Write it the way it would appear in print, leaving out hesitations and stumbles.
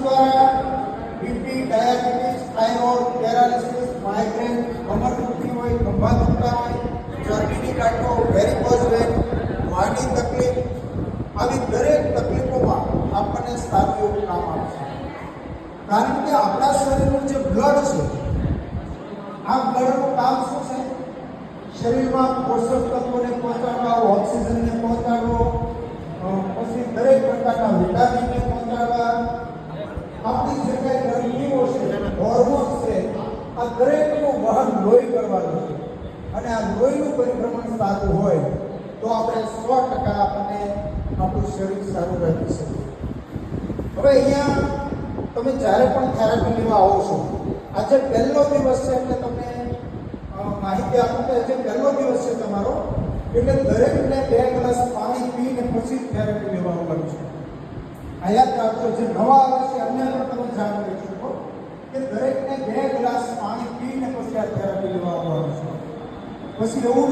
દ્વારા BP, diabetes, thyroid, paralysis, migraine, કમર દુખતી હોય, ખભા દુખતા હોય, ચરબીની ગાંઠો, વેરિકોઝ વેન, વાળની તકલીફ, આવી દરેક તકલીફોમાં આપણને સારું એવું કામ આપશે. કારણ કે આપણા શરીરનું જે બ્લડ છે, આ બ્લડનું કામ શું છે? શરીરમાં પોષક તત્વોને પહોંચાડવા, ઓક્સિજનને પહોંચાડવો, પછી દરેક પ્રકારના વિટામિનને પહોંચાડવા, આપણી જે કંઈ ગ્રંથિઓ છે, હોર્મોન્સ છે, આ દરેકનું વહન લોહી કરવાનું છે. અને આ લોહીનું પરિભ્રમણ સારું હોય તો આપણે 100% આપણને આપણું શરીર સારું રાખી શકીએ. હવે અહીંયા તમે જ્યારે પણ થેરાપી લેવા આવો છો, આજે પહેલો દિવસ છે એટલે તમને માહિતી આપું કે આજે પહેલો દિવસ છે તમારો, એટલે દરેકને 2 ગ્લાસ પાણી પીને પછી થેરાપી લેવા આવવાનું છે. આ યાદ રાખજો, જે નવા આવે છે અમને પણ તમે જાણ કરી શકો કે દરેકને 2 ગ્લાસ પાણી પીને પછી આ થેરાપી લેવા આવવાનું છે. પછી એવું